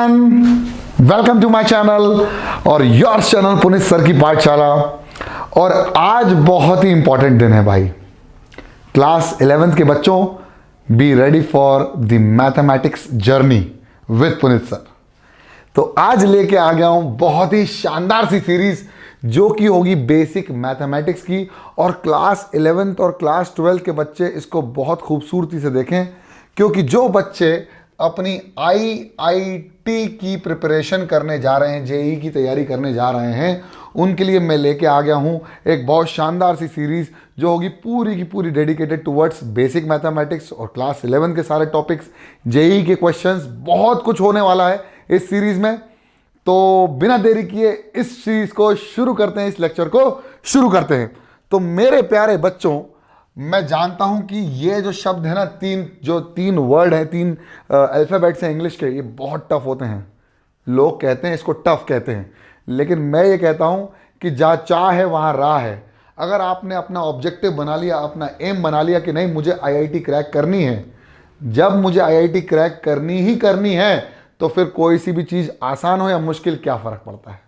Everyone, welcome to my channel और your channel Puneet sir की पाठशाला। और आज बहुत ही इंपॉर्टेंट दिन है भाई। क्लास 11th के बच्चों, be ready for the mathematics journey with Puneet sir. तो आज लेके आ गया हूं बहुत ही शानदार सी सीरीज जो कि होगी बेसिक मैथमेटिक्स की। और क्लास 11th और क्लास 12th के बच्चे इसको बहुत खूबसूरती से देखें, क्योंकि जो बच्चे अपनी आईआईटी की प्रिपरेशन करने जा रहे हैं, जेई की तैयारी करने जा रहे हैं, उनके लिए मैं लेके आ गया हूं एक बहुत शानदार सी सीरीज जो होगी पूरी की पूरी डेडिकेटेड टुवर्ड्स बेसिक मैथमेटिक्स और क्लास 11 के सारे टॉपिक्स, जेई के क्वेश्चंस, बहुत कुछ होने वाला है इस सीरीज में। तो बिना देरी किए इस सीरीज को शुरू करते हैं, इस लेक्चर को शुरू करते हैं। तो मेरे प्यारे बच्चों, मैं जानता हूं कि ये जो शब्द है ना, तीन वर्ड है, तीन अल्फाबेट्स हैं इंग्लिश के, ये बहुत टफ होते हैं। लोग कहते हैं इसको टफ कहते हैं, लेकिन मैं ये कहता हूं कि जहाँ चाह है वहाँ राह है। अगर आपने अपना ऑब्जेक्टिव बना लिया, अपना एम बना लिया कि नहीं मुझे आईआईटी क्रैक करनी है, जब मुझे आईआईटी क्रैक करनी ही करनी है, तो फिर कोई सी भी चीज़ आसान हो या मुश्किल क्या फ़र्क पड़ता है।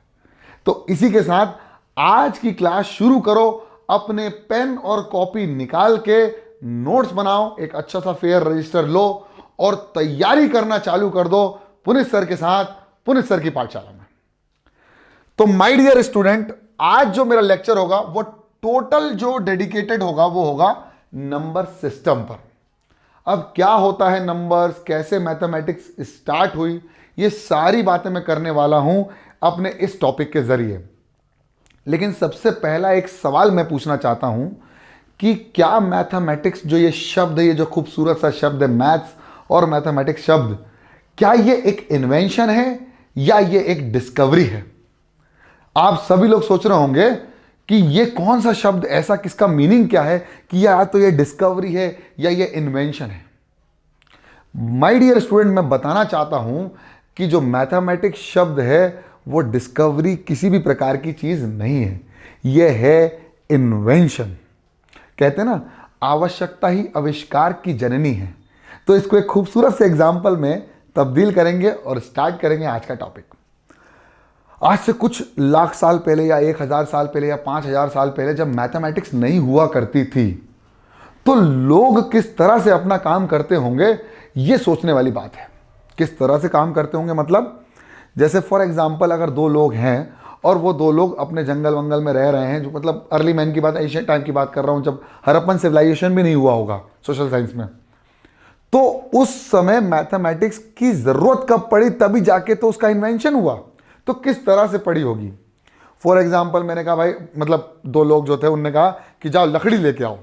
तो इसी के साथ आज की क्लास शुरू करो। अपने पेन और कॉपी निकाल के नोट्स बनाओ, एक अच्छा सा फेयर रजिस्टर लो और तैयारी करना चालू कर दो पुनीत सर के साथ, पुनीत सर की पाठशाला में। तो माय डियर स्टूडेंट, आज जो मेरा लेक्चर होगा वो टोटल जो डेडिकेटेड होगा वो होगा नंबर सिस्टम पर। अब क्या होता है नंबर्स, कैसे मैथमेटिक्स स्टार्ट हुई, ये सारी बातें मैं करने वाला हूं अपने इस टॉपिक के जरिए। लेकिन सबसे पहला एक सवाल मैं पूछना चाहता हूं कि क्या मैथमेटिक्स जो ये शब्द है, ये जो खूबसूरत सा शब्द है मैथ्स और मैथमेटिक्स शब्द, क्या ये एक इन्वेंशन है या ये एक डिस्कवरी है? आप सभी लोग सोच रहे होंगे कि ये कौन सा शब्द ऐसा, किसका मीनिंग क्या है कि या तो ये डिस्कवरी है या ये इन्वेंशन है। माय डियर स्टूडेंट, मैं बताना चाहता हूं कि जो मैथमेटिक्स शब्द है वो डिस्कवरी किसी भी प्रकार की चीज नहीं है, ये है इन्वेंशन। कहते हैं ना, आवश्यकता ही आविष्कार की जननी है। तो इसको एक खूबसूरत से एग्जाम्पल में तब्दील करेंगे और स्टार्ट करेंगे आज का टॉपिक। आज से कुछ लाख साल पहले या 1000 साल पहले या 5000 साल पहले जब मैथमेटिक्स नहीं हुआ करती थी, तो लोग किस तरह से अपना काम करते होंगे, ये सोचने वाली बात है। किस तरह से काम करते होंगे मतलब, जैसे फॉर एग्जाम्पल अगर दो लोग हैं और वो दो लोग अपने जंगल वंगल में रह रहे हैं, जो मतलब अर्ली मैन की बात, एशियन टाइम की बात कर रहा हूँ, जब हड़प्पन सिविलाइजेशन भी नहीं हुआ होगा सोशल साइंस में, तो उस समय मैथमेटिक्स की जरूरत कब पड़ी, तभी जाके तो उसका इन्वेंशन हुआ। तो किस तरह से पड़ी होगी? फॉर एग्जाम्पल मैंने कहा भाई, मतलब दो लोग जो थे उनने कहा कि जाओ लकड़ी लेके आओ।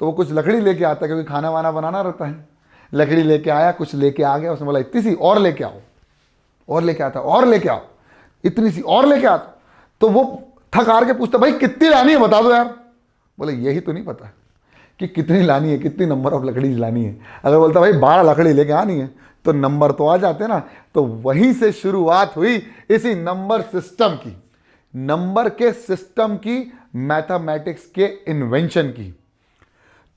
तो वो कुछ लकड़ी लेके आता, क्योंकि खाना वाना बनाना रहता है। लकड़ी लेके आया, कुछ लेके आ गया, उसने बोला इतनी सी और लेके आओ, और लेके आता, और लेके आओ, इतनी सी और लेके आता। तो वो थक हार के पूछता, भाई कितनी लानी है बता दो यार। बोले यही तो नहीं पता कि कितनी लानी है, कितनी नंबर ऑफ लकड़ी लानी है। अगर बोलता भाई 12 लकड़ी लेके आनी है, तो नंबर तो आ जाते ना। तो वहीं से शुरुआत हुई इसी नंबर सिस्टम की, नंबर के सिस्टम की, मैथमेटिक्स के इन्वेंशन की।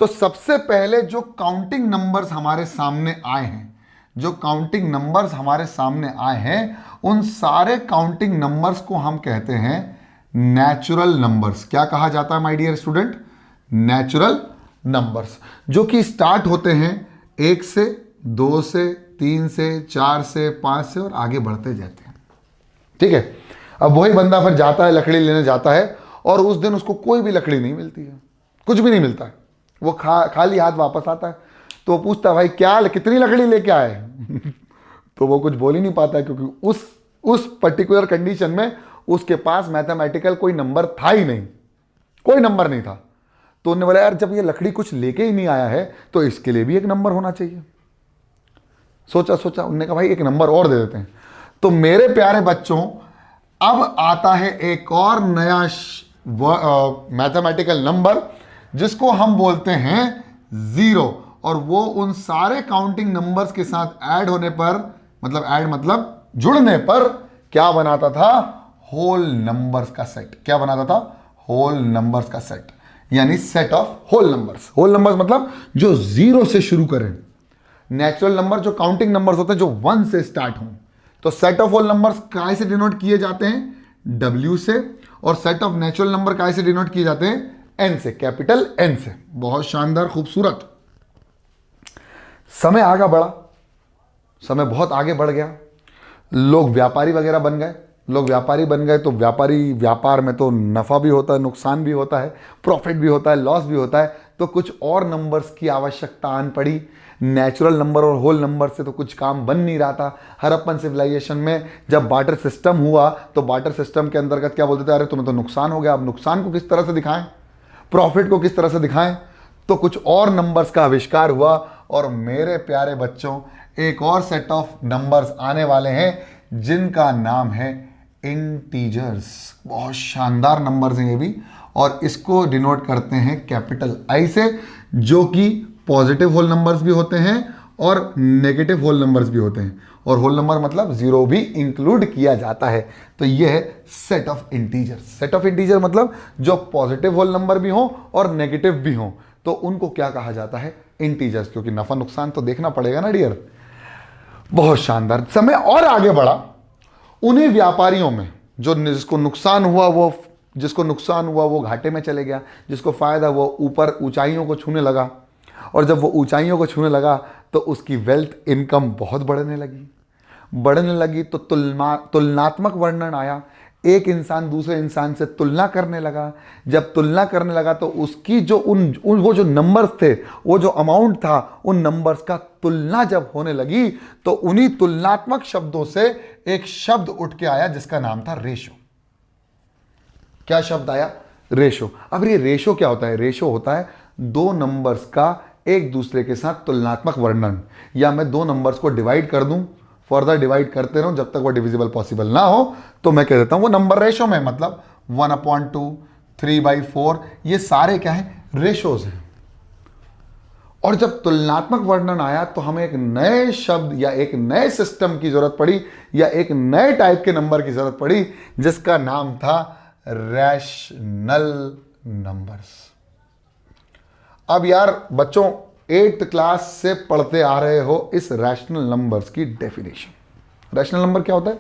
तो सबसे पहले जो काउंटिंग नंबर्स हमारे सामने आए हैं, जो काउंटिंग नंबर्स हमारे सामने आए हैं, उन सारे काउंटिंग नंबर्स को हम कहते हैं नेचुरल नंबर्स। क्या कहा जाता है my dear student? Natural numbers, जो कि स्टार्ट होते हैं 1 से, 2 से, 3 से, 4 से, 5 से और आगे बढ़ते जाते हैं। ठीक है। अब वही बंदा फिर जाता है, लकड़ी लेने जाता है, और उस दिन उसको कोई भी लकड़ी नहीं मिलती है, कुछ भी नहीं मिलता है। वो खाली हाथ वापस आता है। तो वो पूछता है भाई क्या, कितनी लकड़ी लेके आए? तो वो कुछ बोल ही नहीं पाता है, क्योंकि उस पर्टिकुलर कंडीशन में उसके पास मैथमेटिकल कोई नंबर था ही नहीं, कोई नंबर नहीं था। तो उन्होंने बोला यार जब ये लकड़ी कुछ लेके ही नहीं आया है, तो इसके लिए भी एक नंबर होना चाहिए। सोचा उन्होंने कहा भाई एक नंबर और दे देते हैं। तो मेरे प्यारे बच्चों, अब आता है एक और नया मैथमेटिकल नंबर, जिसको हम बोलते हैं 0। और वो उन सारे काउंटिंग नंबर्स के साथ ऐड होने पर, मतलब जुड़ने पर क्या बनाता था? होल नंबर्स का सेट। क्या बनाता था? होल नंबर्स का सेट, यानी set of whole numbers. Whole numbers मतलब जो 0 से शुरू करें। नेचुरल नंबर जो काउंटिंग नंबर्स होते हैं जो 1 से स्टार्ट हों, तो सेट ऑफ होल नंबर्स काय से डिनोट किए जाते हैं? W से। और सेट ऑफ नेचुरल नंबर काय से डिनोट किए जाते हैं? N से, कैपिटल N से। बहुत शानदार, खूबसूरत। समय आगे बढ़ा, समय बहुत आगे बढ़ गया, लोग व्यापारी वगैरह बन गए। लोग व्यापारी बन गए तो व्यापार में तो नफ़ा भी होता है, नुकसान भी होता है, प्रॉफिट भी होता है, लॉस भी होता है। तो कुछ और नंबर्स की आवश्यकता आन पड़ी। नेचुरल नंबर और होल नंबर से तो कुछ काम बन नहीं रहा था। हड़प्पन सिविलाइजेशन में जब बार्टर सिस्टम हुआ तो बार्टर सिस्टम के अंतर्गत क्या बोलते थे? अरे तुम्हें तो नुकसान हो गया, अब नुकसान को किस तरह से दिखाएं, प्रॉफिट को किस तरह से दिखाएं? तो कुछ और नंबर्स का आविष्कार हुआ। और मेरे प्यारे बच्चों, एक और सेट ऑफ नंबर्स आने वाले हैं जिनका नाम है इंटीजर्स। बहुत शानदार नंबर्स हैं ये भी, और इसको डिनोट करते हैं कैपिटल आई से, जो कि पॉजिटिव होल नंबर्स भी होते हैं और नेगेटिव होल नंबर्स भी होते हैं। और होल नंबर मतलब जीरो भी इंक्लूड किया जाता है। तो ये है set of integer. Set of integer मतलब जो पॉजिटिव होल नंबर भी हो और नेगेटिव भी हो, तो उनको क्या कहा जाता है? इंटीजर्स। क्योंकि नफा नुकसान तो देखना पड़ेगा ना डियर। बहुत शानदार। समय और आगे बढ़ा, उन्हीं व्यापारियों में जिसको नुकसान हुआ वो घाटे में चले गया, जिसको फायदा वो ऊपर ऊंचाइयों को छूने लगा। और जब वो ऊंचाइयों को छूने लगा तो उसकी वेल्थ इनकम बहुत बढ़ने लगी। तो तुलनात्मक वर्णन आया। एक इंसान दूसरे इंसान से तुलना करने लगा। जब तुलना करने लगा तो उसकी जो वो जो नंबर्स थे, वो जो अमाउंट था, उन नंबर्स का तुलना जब होने लगी तो उन्हीं तुलनात्मक शब्दों से एक शब्द उठ के आया जिसका नाम था रेशो। क्या शब्द आया? रेशो। अब ये रेशो क्या होता है? रेशो होता है दो नंबर्स का एक दूसरे के साथ तुलनात्मक वर्णन। या मैं दो नंबर्स को डिवाइड कर दूं, फर्दर डिवाइड करते रहूं जब तक वो डिविजिबल पॉसिबल ना हो, तो मैं कह देता हूं वो नंबर रेशो में, मतलब 1/2, 3/4, ये सारे क्या है? रेशोज हैं। और जब तुलनात्मक वर्णन आया तो हमें एक नए शब्द या एक नए सिस्टम की जरूरत पड़ी, या एक नए टाइप के नंबर की जरूरत पड़ी, जिसका नाम था रैशनल नंबर्स। अब यार बच्चों, 8th क्लास से पढ़ते आ रहे हो इस रैशनल नंबर्स की डेफिनेशन। रैशनल नंबर क्या होता है?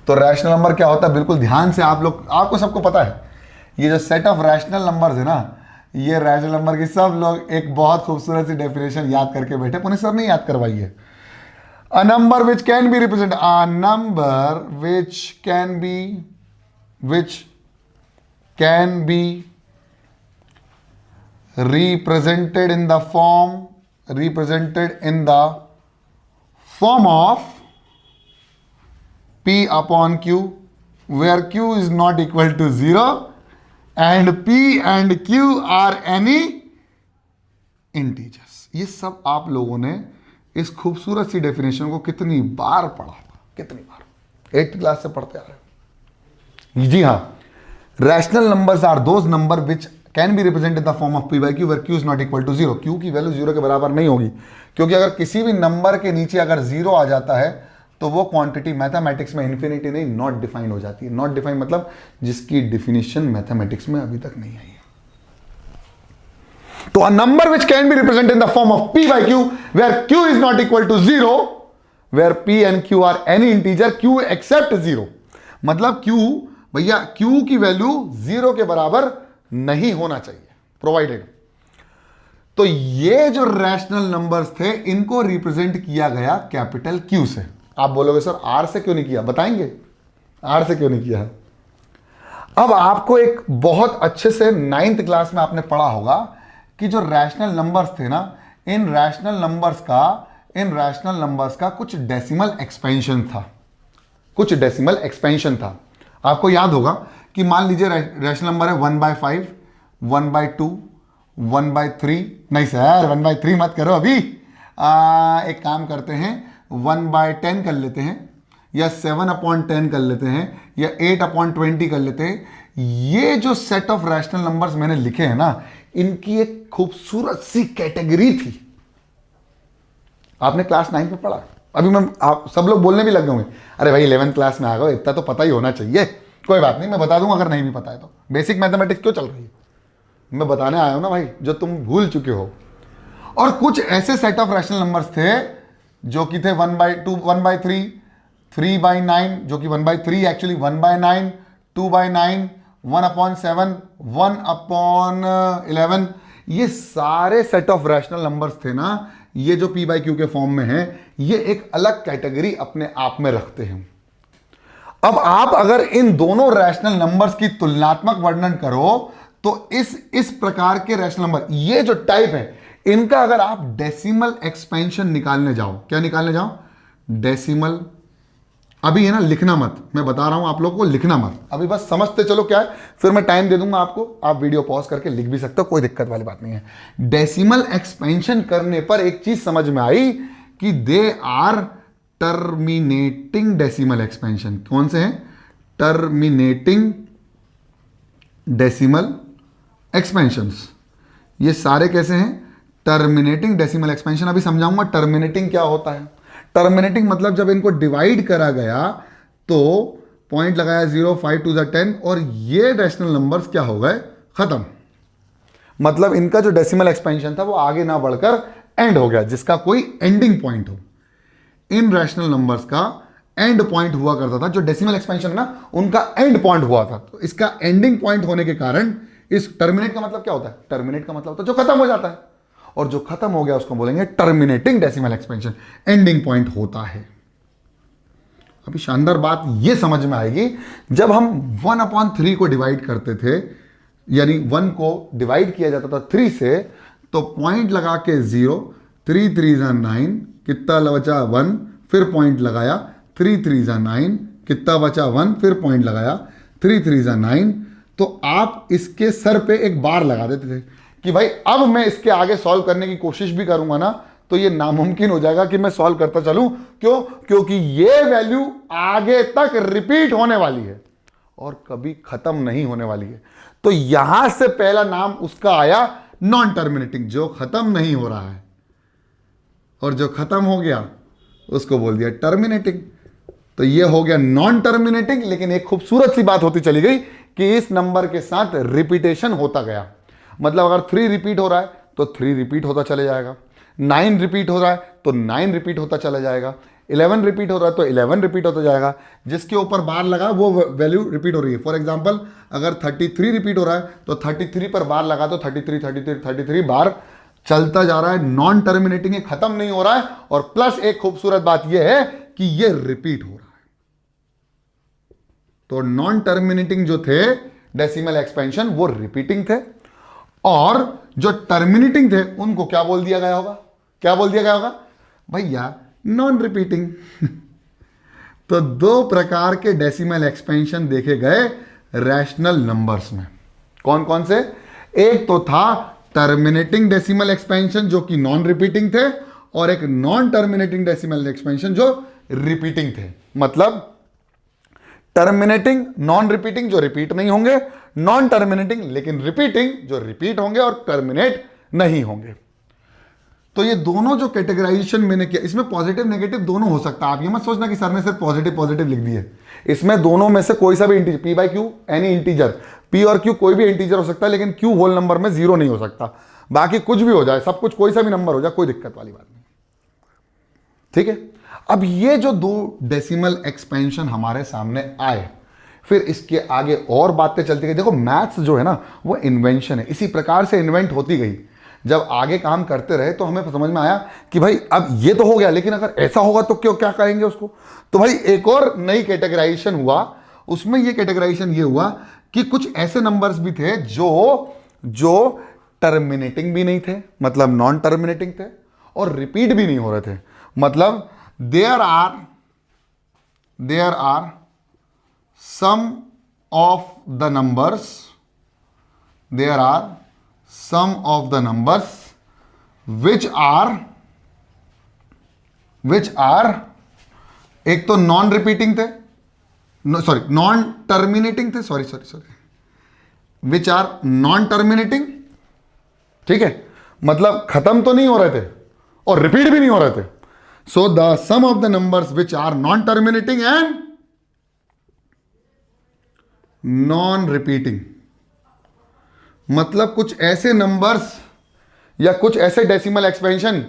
तो रैशनल नंबर क्या होता है, बिल्कुल ध्यान से आपको सबको पता है। ये जो सेट ऑफ रैशनल नंबर्स है ना, ये रैशनल नंबर की सब लोग एक बहुत खूबसूरत सी डेफिनेशन याद करके बैठे। पुनित सर ने याद करवाई है। अ number which can be represent, a number which can B represented in the form of P upon Q, where Q is not equal to 0 and P and Q are any integers। ये सब आप लोगों ने इस खूबसूरत सी definition को कितनी बार पढ़ा होगा? कितनी बार? 8th क्लास से पढ़ते आ रहे हो। जी हाँ, rational numbers are those number which can be represent in the form of P by Q, where Q is not equal to 0। Q की वैल्यू 0 के बराबर नहीं होगी, क्योंकि अगर किसी भी नंबर के नीचे अगर 0 आ जाता है तो वो क्वांटिटी मैथमेटिक्स में इन्फिनिटी नहीं, नॉट डिफाइंड हो जाती है। नॉट डिफाइंड मतलब जिसकी डिफिनिशन मैथमेटिक्स में अभी तक नहीं आई है। तो a number which can be represent in the form of P by Q, where Q is not equal to 0, where P and Q are any integer, Q except 0। मतलब क्यू, भैया क्यू की वैल्यू 0 के बराबर नहीं होना चाहिए, provided. तो ये जो रैशनल नंबर्स थे, इनको रिप्रेजेंट किया गया कैपिटल क्यू से। आप बोलोगे सर आर से क्यों नहीं किया? बताएंगे आर से क्यों नहीं किया। अब आपको एक बहुत अच्छे से 9th क्लास में आपने पढ़ा होगा कि जो रैशनल नंबर्स थे ना, इन रैशनल नंबर्स का कुछ डेसिमल एक्सपेंशन था। आपको याद होगा कि मान लीजिए रैशनल नंबर है 1/5, 1/2, 1/3। नहीं सर 1/3 मत करो अभी। एक काम करते हैं, 1/10 कर लेते हैं, या 7/10 कर लेते हैं, या 8/20 कर लेते हैं। ये जो सेट ऑफ रैशनल नंबर्स मैंने लिखे हैं ना, इनकी एक खूबसूरत सी कैटेगरी थी। आपने क्लास 9 में पढ़ा। अभी आप सब लोग बोलने भी लग गए होंगे, अरे भाई 11th क्लास में आ गए, इतना तो पता ही होना चाहिए। कोई बात नहीं, मैं बता दूंगा अगर नहीं भी पता है तो। बेसिक मैथमेटिक्स क्यों चल रही है, मैं बताने आया हूं ना भाई, जो तुम भूल चुके हो। और कुछ ऐसे सेट ऑफ रैशनल नंबर्स थे जो कि थे 1/2, 1/3, 3/9 जो कि 1/3 एक्चुअली 1/9, 2/9, 1/7, 1/11, ये सारे सेट ऑफ रैशनल नंबर्स थे ना, ये जो p बाई क्यू के फॉर्म में है, ये एक अलग कैटेगरी अपने आप में रखते हैं। अब आप अगर इन दोनों रैशनल नंबर्स की तुलनात्मक वर्णन करो तो इस प्रकार के रैशनल नंबर, ये जो टाइप है, इनका अगर आप डेसिमल एक्सपेंशन निकालने जाओ, क्या निकालने जाओ? डेसिमल। अभी है ना, लिखना मत, मैं बता रहा हूं आप लोगों को, लिखना मत, अभी बस समझते चलो क्या है, फिर मैं टाइम दे दूंगा आपको, आप वीडियो पॉज करके लिख भी सकते हो, कोई दिक्कत वाली बात नहीं है। डेसिमल एक्सपेंशन करने पर एक चीज समझ में आई कि they are terminating decimal expansion. कौन से हैं? Terminating decimal expansions. ये सारे कैसे हैं? Terminating decimal expansion. अभी समझाऊंगा टर्मिनेटिंग क्या होता है। टर्मिनेटिंग मतलब जब इनको डिवाइड करा गया तो पॉइंट लगाया 0, 5 to the 10 और ये रैशनल नंबर्स क्या हो गए? खत्म। मतलब इनका जो डेसिमल एक्सपेंशन था वो आगे ना बढ़कर एंड हो गया, जिसका कोई एंडिंग पॉइंट हो। इन रैशनल नंबर्स का एंड पॉइंट हुआ करता था, जो डेसिमल एक्सपेंशन है ना, उनका एंड पॉइंट हुआ था। तो इसका एंडिंग पॉइंट होने के कारण इस टर्मिनेट का मतलब क्या होता है? टर्मिनेट का मतलब होता है जो खत्म हो जाता है, और जो खत्म हो गया उसको बोलेंगे terminating decimal expansion, ending point होता है। अभी शानदार बात यह समझ में आएगी, जब हम 1/3 को डिवाइड करते थे, यानी 1 को डिवाइड किया जाता था 3 से, तो पॉइंट लगा के 0, 3 3 9, कितना बचा 1, फिर पॉइंट लगाया, 3 3 9, कितना बचा 1, फिर पॉइंट लगाया, 3 3 9। तो आप इसके सर पे एक बार लगा देते थे कि भाई अब मैं इसके आगे सॉल्व करने की कोशिश भी करूंगा ना, तो ये नामुमकिन हो जाएगा कि मैं सॉल्व करता चलूं। क्यों? क्योंकि ये वैल्यू आगे तक रिपीट होने वाली है और कभी खत्म नहीं होने वाली है। तो यहां से पहला नाम उसका आया नॉन टर्मिनेटिंग, जो खत्म नहीं हो रहा है, और जो खत्म हो गया उसको बोल दिया टर्मिनेटिंग। तो ये हो गया नॉन टर्मिनेटिंग। लेकिन एक खूबसूरत सी बात होती चली गई कि इस नंबर के साथ रिपीटेशन होता गया। मतलब अगर 3 रिपीट हो रहा है तो 3 रिपीट होता चले जाएगा, 9 रिपीट हो रहा है तो 9 रिपीट होता चला जाएगा, 11 रिपीट हो रहा है तो 11 रिपीट होता जाएगा। जिसके ऊपर बार लगा वो वैल्यू रिपीट हो रही है। फॉर एग्जांपल अगर 33 रिपीट हो रहा है तो 33 पर बार लगा तो 33 बार चलता जा रहा है, नॉन टर्मिनेटिंग, खत्म नहीं हो रहा है। और प्लस एक खूबसूरत बात यह है कि यह रिपीट हो रहा है। तो नॉन टर्मिनेटिंग जो थे डेसिमल एक्सपेंशन वो रिपीटिंग थे, और जो टर्मिनेटिंग थे उनको क्या बोल दिया गया होगा? क्या बोल दिया गया होगा भैया? Non repeating. तो 2 प्रकार के डेसिमल एक्सपेंशन देखे गए रैशनल नंबर्स में। कौन कौन से? एक तो था टर्मिनेटिंग डेसिमल एक्सपेंशन जो कि नॉन रिपीटिंग थे, और एक नॉन टर्मिनेटिंग डेसिमल एक्सपेंशन जो रिपीटिंग थे। मतलब टर्मिनेटिंग नॉन रिपीटिंग जो रिपीट नहीं होंगे, नॉन टर्मिनेटिंग लेकिन रिपीटिंग जो रिपीट होंगे और टर्मिनेट नहीं होंगे। तो ये दोनों जो कैटेगराइजेशन मैंने किया, इसमें पॉजिटिव नेगेटिव दोनों हो सकता है। आप ये मत सोचना कि सर ने सिर्फ पॉजिटिव पॉजिटिव लिख दिए। इसमें दोनों में से कोई सा भी integer, p by Q any integer, p और q कोई भी इंटीजर हो सकता है, लेकिन q होल नंबर में 0 नहीं हो सकता। बाकी कुछ भी हो जाए, सब कुछ कोई सा भी नंबर हो जाए, कोई दिक्कत वाली बात नहीं। ठीक है। अब ये जो 2 डेसिमल एक्सपेंशन हमारे सामने आए, फिर इसके आगे और बातें चलती गई। देखो मैथ्स जो है ना वो इन्वेंशन है, इसी प्रकार से इन्वेंट होती गई। जब आगे काम करते रहे तो हमें समझ में आया कि भाई अब ये तो हो गया, लेकिन अगर ऐसा होगा तो क्यों, क्या करेंगे उसको। तो भाई एक और नई कैटेगराइजेशन हुआ। उसमें ये कैटेगराइजेशन ये हुआ कि कुछ ऐसे नंबर्स भी थे जो टर्मिनेटिंग भी नहीं थे, मतलब नॉन टर्मिनेटिंग थे, और रिपीट भी नहीं हो रहे थे। मतलब there are some of the numbers which are एक तो नॉन रिपीटिंग थे, नॉन टर्मिनेटिंग थे, sorry which are non terminating. ठीक है, मतलब खत्म तो नहीं हो रहे थे और रिपीट भी नहीं हो रहे थे। So the some of the numbers which are non terminating and non repeating, मतलब कुछ ऐसे नंबर्स या कुछ ऐसे डेसिमल एक्सपेंशन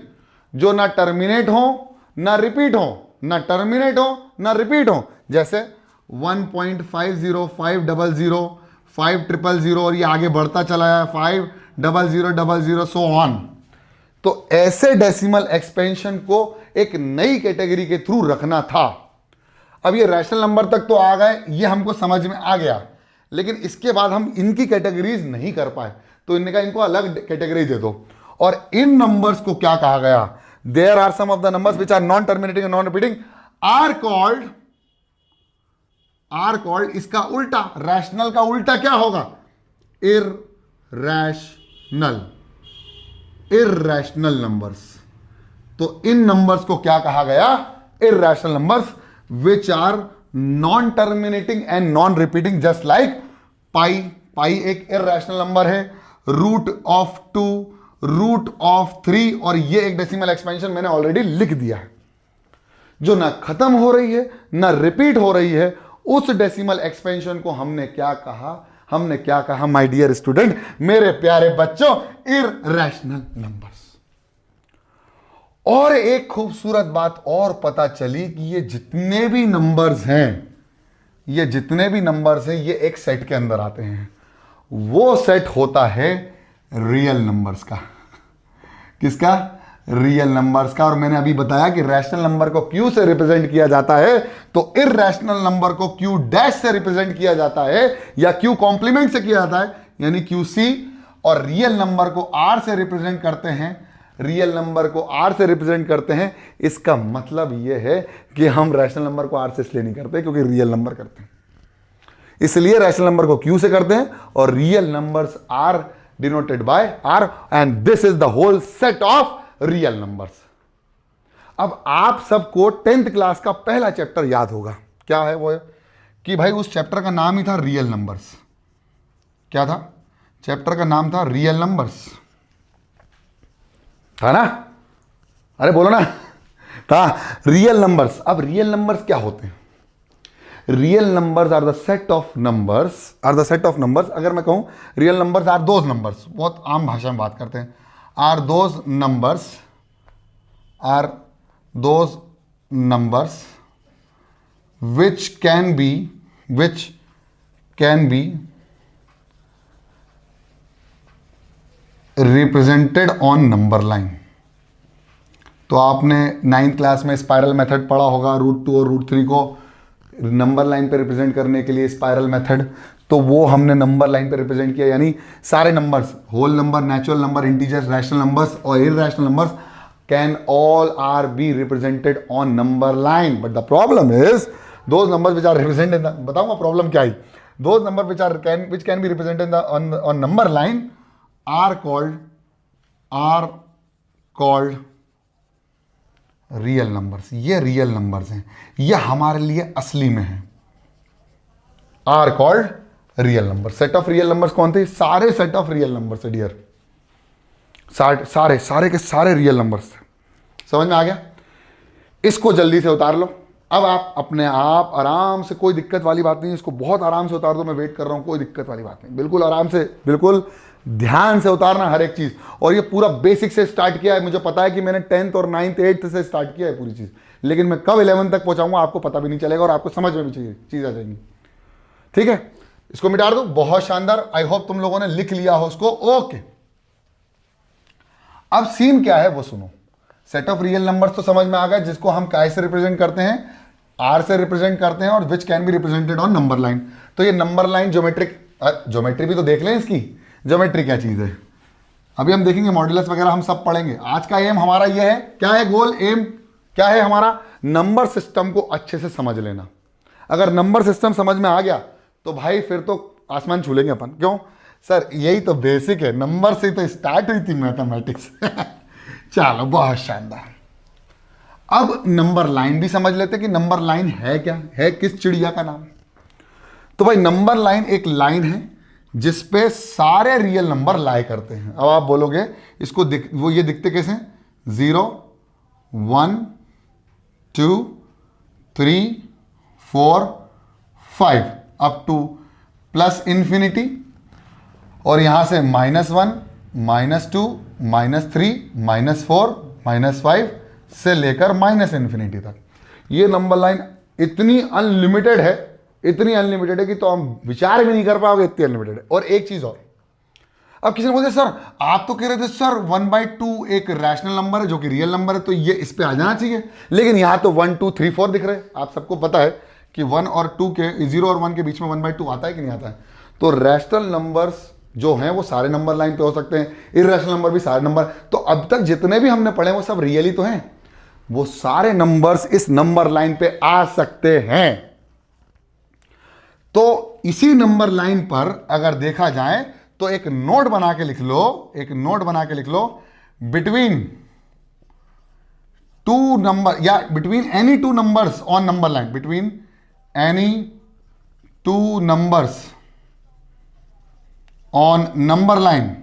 जो ना टर्मिनेट हो ना रिपीट हो, ना टर्मिनेट हो ना रिपीट हो। जैसे 1.50500 5000 और ये आगे बढ़ता चला है 500000 सो ऑन। तो ऐसे डेसिमल एक्सपेंशन को एक नई कैटेगरी के थ्रू रखना था। अब ये रैशनल नंबर तक तो आ गए, ये हमको समझ में आ गया, लेकिन इसके बाद हम इनकी कैटेगरीज नहीं कर पाए, तो इनने कहा इनको अलग कैटेगरी दे दो। और इन नंबर्स को क्या कहा गया? There are some of the numbers which are non terminating and non repeating are called इसका उल्टा, रैशनल का उल्टा क्या होगा? Irrational numbers. तो इन नंबर्स को क्या कहा गया? Irrational numbers which are non terminating and non repeating, just like pi. Pi एक इर्रैशनल नंबर है, √2, √3, और ये एक डेसिमल एक्सपेंशन मैंने ऑलरेडी लिख दिया है, जो ना खत्म हो रही है ना रिपीट हो रही है। उस डेसिमल एक्सपेंशन को हमने क्या कहा माय डियर स्टूडेंट, मेरे प्यारे बच्चों? इर्रैशनल नंबर्स। और एक खूबसूरत बात और पता चली कि ये जितने भी नंबर्स हैं, ये एक सेट के अंदर आते हैं। वो सेट होता है रियल नंबर्स का। किसका? रियल नंबर्स का। और मैंने अभी बताया कि रैशनल नंबर को Q से रिप्रेजेंट किया जाता है, तो इर्रैशनल नंबर को Q डैश से रिप्रेजेंट किया जाता है, या Q कॉम्प्लीमेंट से किया जाता है यानी QC, और रियल नंबर को R से रिप्रेजेंट करते हैं। इसका मतलब यह है कि हम रैशनल नंबर को R से इसलिए नहीं करते क्योंकि रियल नंबर करते हैं, इसलिए रैशनल नंबर को Q से करते हैं, और real numbers are denoted by R, and this is the whole set of real numbers. अब आप सबको 10th क्लास का पहला चैप्टर याद होगा। क्या है वो? कि भाई उस चैप्टर का नाम ही था रियल नंबर्स। क्या था? चैप्टर का नाम था रियल नंबर्स, था ना? अरे बोलो ना, था रियल नंबर्स। अब रियल नंबर्स क्या होते हैं? Real numbers are the set of numbers, अगर मैं कहूं real numbers are those numbers, बहुत आम भाषा में बात करते हैं, are those numbers which can be represented on number line। तो आपने 9th क्लास में स्पाइरल मेथड पढ़ा होगा, √2 और √3 को नंबर लाइन पे रिप्रेजेंट करने के लिए स्पाइरल मेथड। तो वो हमने नंबर लाइन पे रिप्रेजेंट किया, यानी सारे numbers, whole number, natural number, integers, rational numbers और irrational numbers can all are be represented on number line. But the problem is those numbers which are represented, बताऊंगा problem क्या है। Those number which can be represented on number line are called real numbers. ये real numbers हैं, ये हमारे लिए असली में है। Are called real number. Set of real numbers कौन थे? सारे सेट ऑफ रियल नंबर्स है डियर, सारे के सारे रियल नंबर्स थे। समझ में आ गया? इसको जल्दी से उतार लो। अब आप अपने आप आराम से, कोई दिक्कत वाली बात नहीं, इसको बहुत आराम से उतार दो। मैं वेट कर रहा हूं, कोई दिक्कत वाली बात नहीं, बिल्कुल आराम से, बिल्कुल ध्यान से उतारना हर एक चीज। और ये पूरा बेसिक से स्टार्ट किया है, मुझे पता है कि मैंने 10th और 9th 8th से स्टार्ट किया है पूरी चीज, लेकिन मैं कब 11th तक पहुंचाऊंगा आपको पता भी नहीं चलेगा, और आपको समझ में भी चाहिए चीज आ जाएंगी। ठीक है, इसको मिटा दो। बहुत शानदार, आई होप तुम लोगों ने लिख लिया हो उसको। ओके, अब सीन क्या है वो सुनो। सेट ऑफ रियल नंबर्स तो समझ में आ गया, जिसको हम काय से रिप्रेजेंट करते हैं? आर से रिप्रेजेंट करते हैं, और विच can be represented on number line. तो ये नंबर लाइन ज्योमेट्री भी तो देख लें इसकी, ज्योमेट्री क्या चीज है। अभी हम देखेंगे मॉड्यूलस वगैरह, हम सब पढ़ेंगे। आज का एम हमारा ये है, क्या है गोल, एम क्या है हमारा? नंबर सिस्टम को अच्छे से समझ लेना। अगर नंबर सिस्टम समझ में आ गया तो भाई फिर तो आसमान छू लेंगे अपन। क्यों सर? यही तो बेसिक है, नंबर से तो स्टार्ट हुई थी मैथमेटिक्स। चलो बहुत शानदार। अब नंबर लाइन भी समझ लेते कि नंबर लाइन है क्या, है किस चिड़िया का नाम। तो भाई नंबर लाइन एक लाइन है जिसपे सारे रियल नंबर लाए करते हैं। अब आप बोलोगे इसको वो ये दिखते कैसे? 0 1 2 3 4 5 अप टू प्लस इन्फिनिटी, और यहां से -1 -2 -3 -4 -5 से लेकर -इन्फिनिटी तक। ये नंबर लाइन इतनी अनलिमिटेड है, इतनी अनलिमिटेड है कि तो हम विचार भी नहीं कर पाओगे, इतनी अनलिमिटेड है। और एक चीज और, अब किसी ने बोला सर आप तो कह रहे थे सर 1/2 एक रैशनल नंबर है जो कि रियल नंबर है, तो ये इस पे आ जाना चाहिए, लेकिन यहां तो 1 2 3 4 दिख रहे हैं। आप सबको पता है कि 1 और 2 के 0 और 1 के बीच में 1/2 आता है कि नहीं आता है। तो रैशनल नंबर्स जो हैं वो सारे नंबर लाइन पे हो सकते हैं, इर्रेशनल नंबर भी सारे नंबर। तो अब तक जितने भी हमने पढ़े वो सब रियल ही तो हैं, वो सारे नंबर्स इस नंबर लाइन पे आ सकते हैं। तो इसी नंबर लाइन पर अगर देखा जाए तो एक नोट बना के लिख लो, एक नोट बना के लिख लो, बिटवीन टू नंबर या between any two numbers on number line, between any two numbers on number line,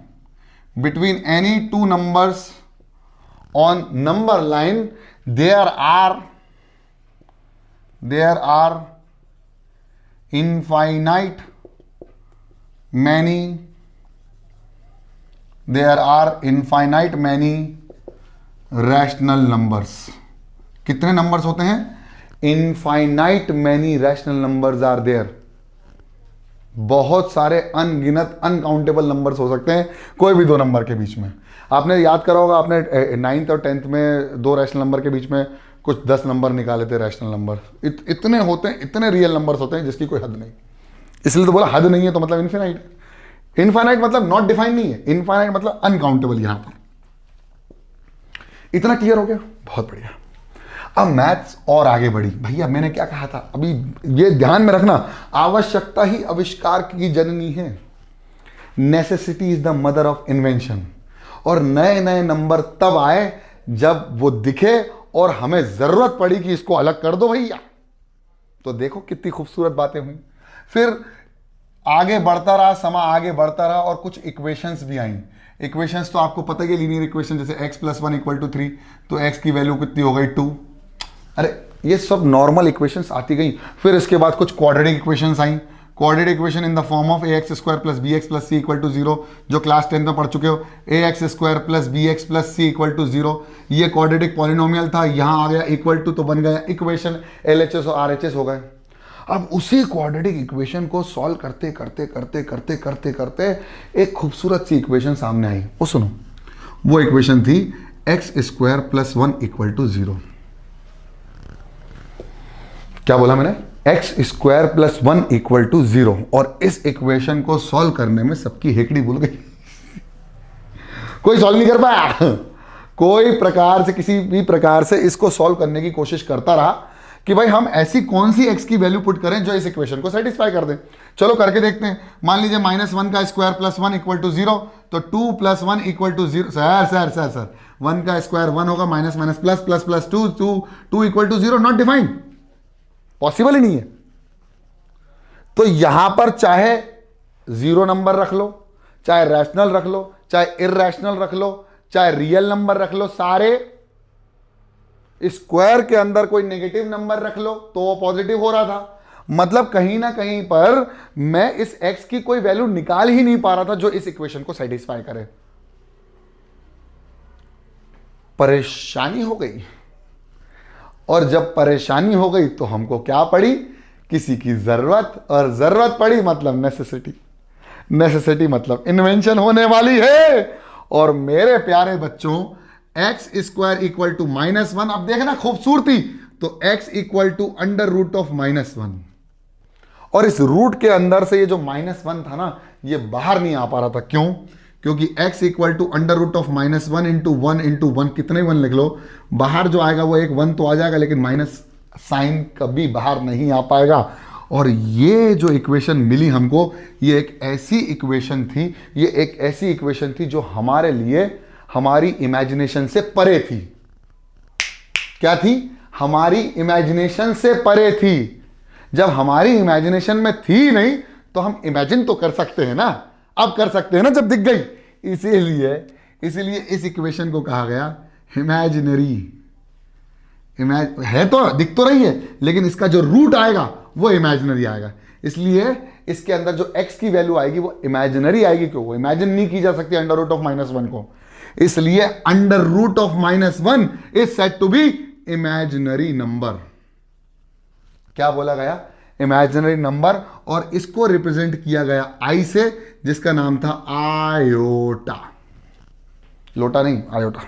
between any two numbers on number line there are infinite many rational numbers। कितने numbers होते हैं? infinite many rational numbers are there। बहुत सारे अनगिनत uncountable numbers हो सकते हैं कोई भी दो नंबर के बीच में। आपने याद करा होगा, आपने 9th और 10th में दो रैशनल नंबर के बीच में कुछ 10 नंबर निकाले थे रैशनल नंबर। इतने होते हैं, इतने रियल नंबर्स होते हैं जिसकी कोई हद नहीं। इसलिए तो बोला हद नहीं है तो मतलब इन्फिनाइट। इन्फाइनाइट मतलब नॉट डिफाइन नहीं है, इन्फाइनाइट मतलब अनकाउंटेबल। यहां पर इतना क्लियर हो गया, बहुत बढ़िया। अब मैथ्स और आगे बढ़ी। भैया मैंने क्या कहा था अभी, ये ध्यान में रखना, आवश्यकता ही आविष्कार की जननी है। Necessity is the mother of invention. और नए नए नंबर तब आए जब वो दिखे और हमें जरूरत पड़ी कि इसको अलग कर दो भैया। तो देखो कितनी खूबसूरत बातें हुई। फिर आगे बढ़ता रहा, समा आगे बढ़ता रहा और कुछ इक्वेशंस भी आई। इक्वेशंस तो आपको पता ही है, लीनियर इक्वेशन, जैसे x + 1 = 3, तो x की वैल्यू कितनी हो गई 2। अरे ये सब नॉर्मल इक्वेशंस आती गई। फिर इसके बाद कुछ quadratic equations I. Quadratic equation in the form of ax² + bx + c = 0, जो क्लास 10 में पढ़ चुके हो। ax² + bx + c = 0, ये क्वाड्रेटिक पॉलिनोमियल था, यहां आ गया इक्वल टू, तो बन गया इक्वेशन। LHS और RHS हो गए। अब उसी क्वाड्रेटिक इक्वेशन को सॉल्व करते करते करते करते करते करते एक खूबसूरत सी इक्वेशन सामने आई। वो सुनो, वो इक्वेशन थी x² + 1 = 0। क्या बोला मैंने? x² + 1 = 0। और इस इक्वेशन को सॉल्व करने में सबकी हेकड़ी भूल गई। कोई सॉल्व नहीं कर पाया। कोई प्रकार से, किसी भी प्रकार से इसको सॉल्व करने की कोशिश करता रहा कि भाई हम ऐसी कौन सी x की वैल्यू पुट करें जो इस इक्वेशन को सेटिस्फाई कर दे। चलो करके देखते हैं। मान लीजिए -1 का स्क्वायर + 1 = 0, तो 2 + 1 = 0। सर 1 का स्क्वायर 1 होगा, minus minus plus plus plus 2 = 0, not defined, possible ही नहीं है। तो यहां पर चाहे 0 नंबर रख लो, चाहे रैशनल रख लो, चाहे इररैशनल रख लो, चाहे रियल नंबर रख लो, सारे स्क्वायर के अंदर कोई नेगेटिव नंबर रख लो तो वो पॉजिटिव हो रहा था। मतलब कहीं ना कहीं पर मैं इस x की कोई वैल्यू निकाल ही नहीं पा रहा था जो इस इक्वेशन को सेटिस्फाई करे। परेशानी हो गई। और जब परेशानी हो गई तो हमको क्या पड़ी? किसी की जरूरत, और जरूरत पड़ी मतलब नेसेसिटी। नेसेसिटी मतलब इन्वेंशन होने वाली है। और मेरे प्यारे बच्चों, x² = -1। अब देखना खूबसूरती, तो x = √(-1). और इस रूट के अंदर से ये जो -1 था ना, ये बाहर नहीं आ पा रहा था। क्यों? क्योंकि x = √(-1 × 1 × 1), कितने 1 लिख लो, बाहर जो आएगा वो एक 1 तो आ जाएगा, लेकिन माइनस साइन कभी बाहर नहीं आ पाएगा। और ये जो इक्वेशन मिली हमको, ये एक ऐसी इक्वेशन थी, ये एक ऐसी इक्वेशन थी जो हमारे लिए, हमारी इमेजिनेशन से परे थी। क्या थी? हमारी इमेजिनेशन से परे थी। जब हमारी इमेजिनेशन में थी नहीं तो हम इमेजिन तो कर सकते हैं ना, अब कर सकते हैं ना जब दिख गई। इसीलिए इस इक्वेशन को कहा गया इमेजिनरी। है तो, दिख तो रही है, लेकिन इसका जो रूट आएगा वो इमेजिनरी आएगा। इसलिए इसके अंदर जो x की वैल्यू आएगी वो इमेजिनरी आएगी। क्यों? वो इमेजिन नहीं की जा सकती √(-1) को। इसलिए √(-1) is said to be imaginary number. क्या बोला गया? इमेजिनरी नंबर, और इसको रिप्रेजेंट किया गया आई से, जिसका नाम था आयोटा। लोटा नहीं, आयोटा।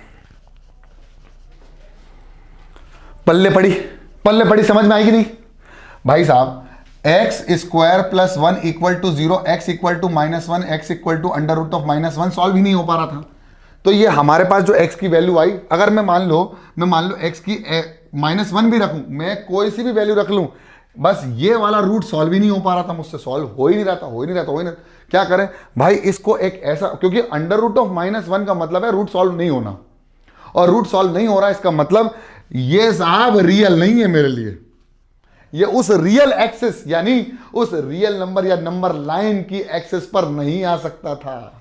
पल्ले पड़ी, पल्ले पड़ी, समझ में आएगी नहीं भाई साहब? X square plus 1 equal to 0, x equal to -1, x equal to under root of -1 solve ही नहीं हो पा रहा था। तो ये हमारे पास जो x की वैल्यू आई, अगर मैं मान लो x की -1 भी रखूं, मैं कोई सी भी वैल्यू रख लूं, बस ये वाला रूट सॉल्व ही नहीं हो पा रहा था मुझसे, सॉल्व हो ही नहीं रहा था, हो ही नहीं रहा था, हो ही नहीं। क्या करें भाई? इसको एक ऐसा, क्योंकि अंडर रूट ऑफ -1 का मतलब है रूट सॉल्व नहीं होना, और रूट सॉल्व नहीं हो रहा इसका मतलब ये साहब रियल नहीं है मेरे लिए, ये उस रियल एक्सिस यानी उस रियल नंबर या नंबर लाइन की एक्सिस पर नहीं आ सकता था।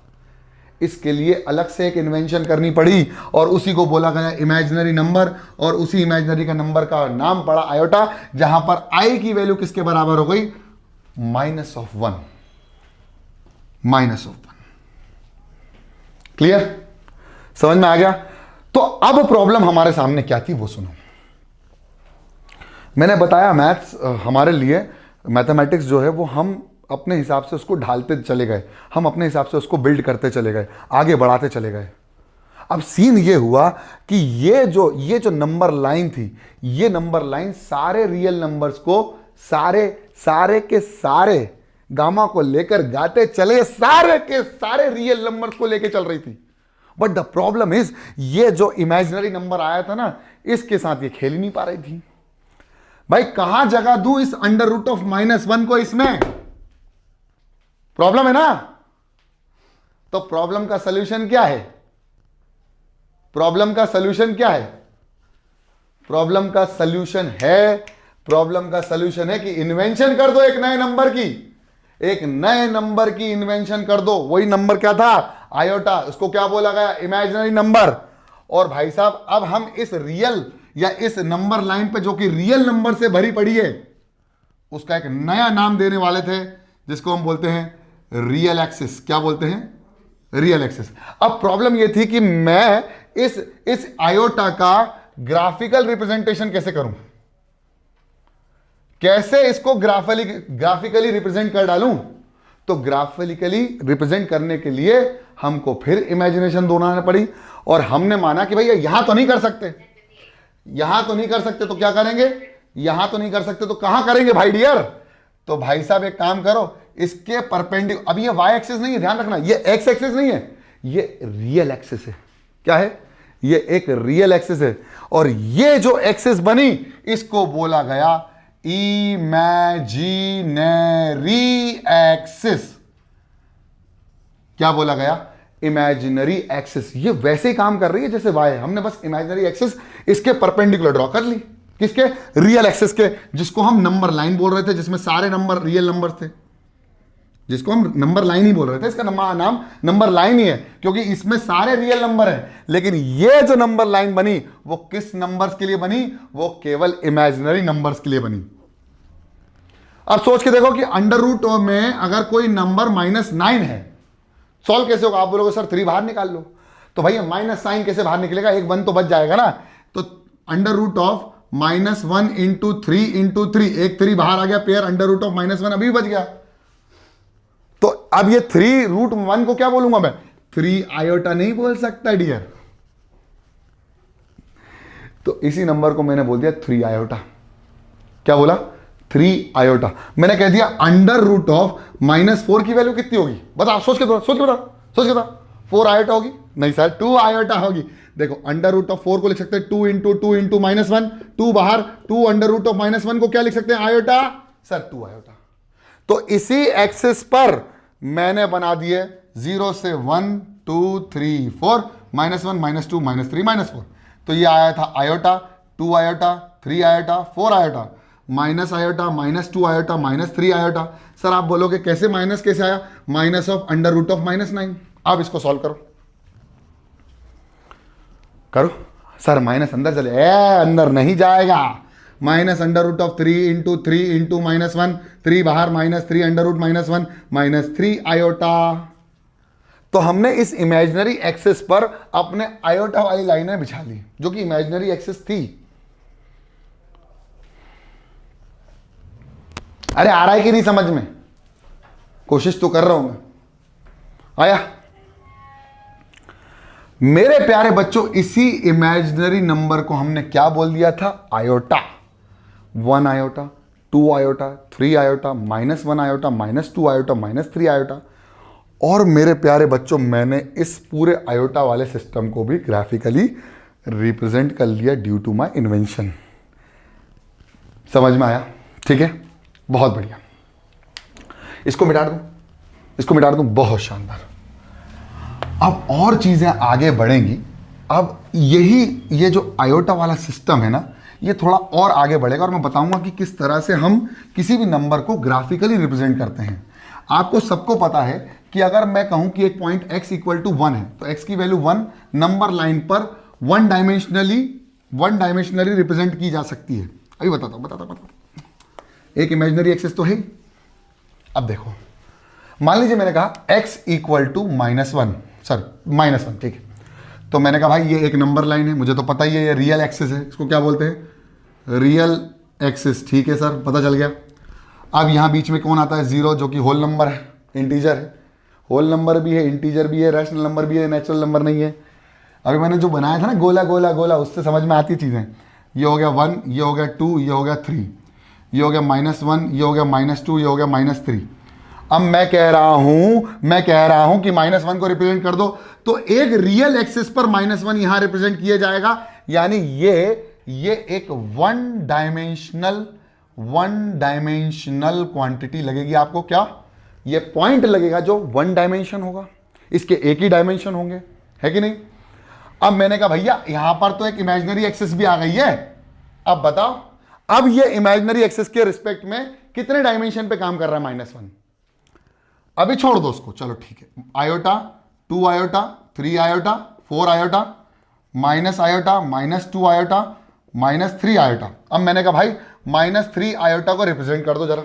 इसके लिए अलग से एक इन्वेंशन करनी पड़ी, और उसी को बोला गया इमेजिनरी नंबर, और उसी इमेजिनरी का नंबर का नाम पड़ा आयोटा, जहां पर आई की वैल्यू किसके बराबर हो गई? -1, -1। क्लियर? समझ में आ गया? तो अब प्रॉब्लम हमारे सामने क्या थी वो सुनो। मैंने बताया मैथ्स हमारे लिए, मैथमेटिक्स जो है वो हम अपने हिसाब से उसको ढालते चले गए, हम अपने हिसाब से उसको बिल्ड करते चले गए, आगे बढ़ाते चले गए। अब सीन ये हुआ कि ये जो नंबर लाइन थी, ये नंबर लाइन सारे रियल नंबर्स को, सारे के सारे गामा को लेकर गाते चले, सारे के सारे रियल नंबर्स को लेकर चल रही थी। बट द प्रॉब्लम इज, ये जो इमेजिनरी नंबर आया था ना, इसके साथ ये खेल ही नहीं पा रही थी। भाई कहां जगह दूं इस अंडर रूट ऑफ -1 को? इसमें प्रॉब्लम है ना। तो प्रॉब्लम का सॉल्यूशन क्या है? प्रॉब्लम का सॉल्यूशन क्या है? प्रॉब्लम का सॉल्यूशन है कि इन्वेंशन कर दो एक नए नंबर की, एक नए नंबर की इन्वेंशन कर दो। वही नंबर क्या था? आयोटा। उसको क्या बोला गया? Imaginary number. और भाई साहब अब हम इस रियल या इस नंबर लाइन पे जो कि रियल नंबर से भरी पड़ी है, उसका एक नया नाम देने वाले थे, जिसको हम बोलते हैं रियल एक्सिस। क्या बोलते हैं? Real axis. अब प्रॉब्लम यह थी कि मैं इस आयोटा का ग्राफिकल रिप्रेजेंटेशन कैसे करूं, कैसे इसको ग्राफिकली रिप्रेजेंट कर डालूं। तो ग्राफिकली रिप्रेजेंट करने के लिए हमको फिर इमेजिनेशन दोहराना पड़ी, और हमने माना कि भैया यहां तो नहीं कर सकते, यहां तो नहीं कर सकते, तो क्या करेंगे? यहां तो नहीं कर सकते तो कहां करेंगे भाई डियर? तो भाई साहब एक काम करो, इसके परपेंडिकुलर, अब ये वाई एक्सिस नहीं है, ध्यान रखना, ये एक्स एक्सिस नहीं है, ये रियल एक्सिस है। क्या है? ये एक रियल एक्सिस है, और ये जो एक्सिस बनी इसको बोला गया इमेजिनरी एक्सिस। क्या बोला गया? Imaginary axis. ये वैसे ही काम कर रही है जैसे वाई है, हमने बस इमेजिनरी एक्सिस इसके परपेंडिकुलर ड्रॉ कर ली। किसके? रियल एक्सिस के, जिसको हम नंबर लाइन बोल रहे थे, जिसमें सारे नंबर रियल नंबर थे, जिसको हम नंबर लाइन ही बोल रहे थे। इसका नाम नंबर लाइन ही है, क्योंकि इसमें सारे रियल नंबर हैं। लेकिन ये जो नंबर लाइन बनी वो किस नंबर्स के लिए बनी? वो केवल इमेजिनरी नंबर्स के लिए बनी। अब सोच के देखो कि अंडर रूट में अगर कोई नंबर -9 है, सॉल्व कैसे होगा? आप बोलोगे सर 3 बाहर निकाल लो। तो भैया -9 कैसे बाहर निकलेगा? एक 1 तो बच जाएगा ना। तो अंडर रूट ऑफ -1 × 3 × 3, एक 3 बाहर आ गया, पेयर अंडर रूट ऑफ -1 अभी बच गया। तो अब ये 3√1 को क्या बोलूंगा मैं? 3 आयोटा नहीं बोल सकता डियर। तो इसी नंबर को मैंने बोल दिया 3 आयोटा। क्या बोला? 3 आयोटा। मैंने कह दिया अंडर रूट ऑफ -4 की वैल्यू कितनी होगी? बता, सोच के बता। 4 आयोटा होगी? नहीं सर, 2 आयोटा होगी। देखो अंडर रूट ऑफ 4 को लिख सकते हैं 2 × 2 × -1, 2 बाहर, 2 अंडर रूट ऑफ -1 को क्या लिख सकते हैं? आयोटा। Sir 2 iota. तो इसी एक्सिस पर मैंने बना दिए 0 से 1 2 3 4 -1 -2 -3 -4। तो ये आया था iota, 2 iota, 3 iota, 4 iota, minus iota, -2 iota, -3 iota. Sir आप बोलोगे कैसे माइनस कैसे आया? Minus of under root of -9। अब इसको सॉल्व करो। सर माइनस अंदर चले, अंदर नहीं जाएगा। माइनस अंडर रूट ऑफ 3 × 3 × -1, 3 बाहर, -3 अंडर रूट -1, -3 आयोटा। तो हमने इस इमेजिनरी एक्सिस पर अपने आयोटा वाली लाइनें बिछा ली, जो कि इमेजिनरी एक्सिस थी। अरे आ रहा है कि नहीं समझ में? कोशिश तो कर रहा हूं मैं। आया? मेरे प्यारे बच्चों, इसी इमेजिनरी नंबर को हमने क्या बोल दिया था? Iota. 1 iota, 2 iota, 3 iota, -1 iota, -2 iota, -3 iota. और मेरे प्यारे बच्चों, मैंने इस पूरे आयोटा वाले सिस्टम को भी ग्राफिकली रिप्रेजेंट कर लिया ड्यू टू माय इन्वेंशन। समझ में आया? ठीक है, बहुत बढ़िया। इसको मिटा दूं, इसको मिटा दूं, बहुत शानदार। अब और चीजें आगे बढ़ेंगी। अब ये जो आयोटा वाला सिस्टम है ना, ये थोड़ा और आगे बढ़ेगा और मैं बताऊंगा कि किस तरह से हम किसी भी नंबर को ग्राफिकली रिप्रेजेंट करते हैं। आपको सबको पता है कि अगर मैं कहूं कि एक पॉइंट x इक्वल टू 1 है, तो x की वैल्यू 1 नंबर लाइन पर वन डायमेंशनली रिप्रेजेंट की जा सकती है। अभी बताता हूं। एक इमेजिनरी एक्सिस तो है ही। अब देखो, मान लीजिए मैंने कहा x इक्वल टू -1, ठीक है। तो मैंने कहा भाई ये एक नंबर लाइन है, मुझे तो पता ही है ये रियल एक्सिस है, इसको क्या बोलते हैं? Real axis. ठीक है सर, पता चल गया। अब यहां बीच में कौन आता है? 0, जो कि होल नंबर है, इंटीजर है। होल नंबर भी है, इंटीजर भी है, रैशनल नंबर भी है, नेचुरल नंबर नहीं है। अभी मैंने जो बनाया था ना गोला गोला गोला, उससे समझ में आती चीज़ें। ये हो गया 1, ये हो गया 2, ये हो गया 3, ये हो गया -1, ये हो गया -2, ये हो गया -3। अब मैं कह रहा हूं कि -1 को रिप्रेजेंट कर दो, तो एक रियल एक्सिस पर -1 यहां रिप्रेजेंट किया जाएगा। यानी ये एक वन डायमेंशनल क्वांटिटी लगेगी आपको। क्या? ये पॉइंट लगेगा जो वन डायमेंशन होगा। इसके एक ही डायमेंशन होंगे, है कि नहीं? अब मैंने कहा भैया यहां पर तो एक इमेजिनरी एक्सिस भी आ गई है। अब बताओ, अब ये इमेजिनरी एक्सिस के रिस्पेक्ट में कितने डायमेंशन पे काम कर रहा है? -1। अभी छोड़ दो उसको, चलो ठीक है। Iota, 2 iota, 3 iota, 4 iota, -iota, -2 iota, -3 iota. अब मैंने कहा भाई -3 आयोटा को रिप्रेजेंट कर दो जरा।